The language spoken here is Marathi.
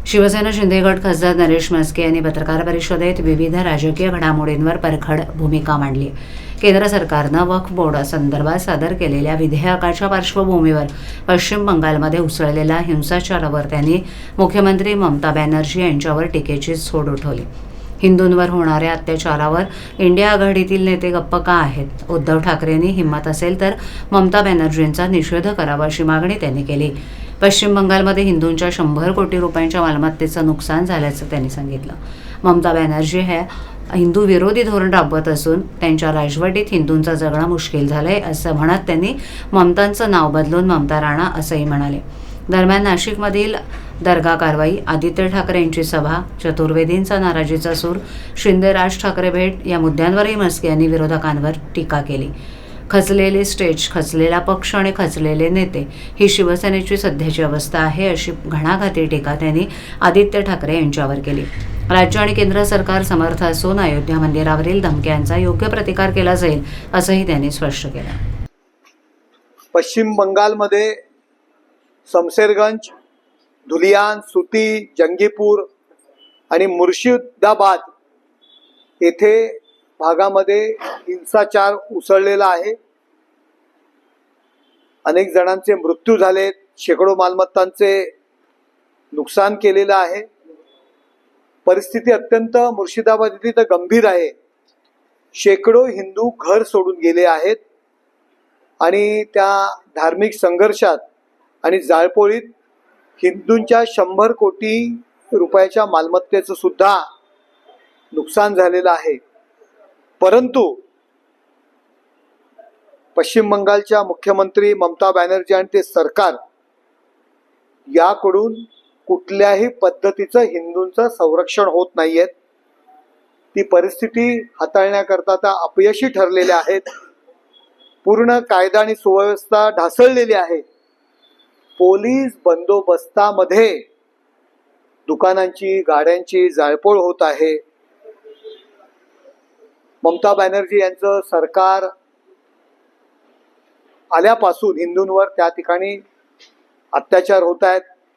शिवसेना शिंदे गट खासदार नरेश म्हस्के यांनी पत्रकार परिषदेत विविध राजकीय घडामोडींवर परखड भूमिका मांडली। केंद्र सरकारनं वक्फ बोर्ड संदर्भात सादर केलेल्या विधेयकाच्या पार्श्वभूमीवर पश्चिम बंगालमध्ये उसळलेल्या हिंसाचारावर त्यांनी मुख्यमंत्री ममता बॅनर्जी यांच्यावर टीकेची झोड उठवली। हिंदूंवर होणाऱ्या अत्याचारावर इंडिया आघाडीतील नेते गप्प का आहेत? उद्धव ठाकरेंनी हिंमत असेल तर ममता बॅनर्जींचा निषेध करावा अशी मागणी त्यांनी केली। पश्चिम बंगालमध्ये हिंदूंच्या 100 कोटी रुपयांच्या मालमत्तेचं नुकसान झाल्याचं त्यांनी सांगितलं। ममता बॅनर्जी हे हिंदू विरोधी धोरण राबवत असून त्यांच्या राजवटीत हिंदूंचं जगणं मुश्किल झालंय असं म्हणत त्यांनी ममतांचं नाव बदलून ममता राणा असंही म्हणाले। दरम्यान नाशिकमधील दर्गा कारवाई, आदित्य ठाकरे यांची सभा, चतुर्वेदींचा नाराजीचा सूर, शिंदे राज ठाकरे भेट या मुद्द्यांवरही म्हस्के यांनी विरोधकांवर टीका केली। खचलेले स्टेज, खचलेला पक्ष आणि खचलेले नेते ही शिवसेनेची सध्याची अवस्था आहे अशी घणाघाती टीका त्यांनी आदित्य ठाकरे यांच्यावर केली। राज्य आणि केंद्र सरकार समर्थ असून अयोध्या मंदिरावरील धमक्यांचा योग्य प्रतिकार केला जाईल असंही त्यांनी स्पष्ट केलं। पश्चिम बंगालमध्ये शमशेरगंज, धुलियान, सुती, जंगीपूर आणि मुर्शिदाबाद येथे भागामध्ये हिंसाचार उसळलेला आहे। अनेक जणांचे मृत्यू झालेत, शेकडो मालमत्तांचे नुकसान केलेलं आहे। परिस्थिती अत्यंत मुर्शिदाबाद येथे तर गंभीर आहे। शेकडो हिंदू घर सोडून गेले आहेत आणि त्या धार्मिक संघर्षात आणि जाळपोळीत हिंदूंच्या 100 कोटी रुपयाच्या मालमत्तेचं सुद्धा नुकसान झालेलं आहे। परंतु पश्चिम बंगालच्या मुख्यमंत्री ममता बॅनर्जी आणि ते सरकार याकडून कुठल्याही पद्धतीचं हिंदूंचं संरक्षण होत नाहीये। ती परिस्थिती हाताळण्याकरता त्या अपयशी ठरलेले आहेत। पूर्ण कायदा आणि सुव्यवस्था ढासळलेली आहे। पोलीस बंदोबस्तामध्ये दुकानांची, गाड्यांची जाळपोळ होत आहे। ममता बॅनर्जी यांचं सरकार आल्यापासून हिंदूंवर त्या ठिकाणी अत्याचार होत आहेत।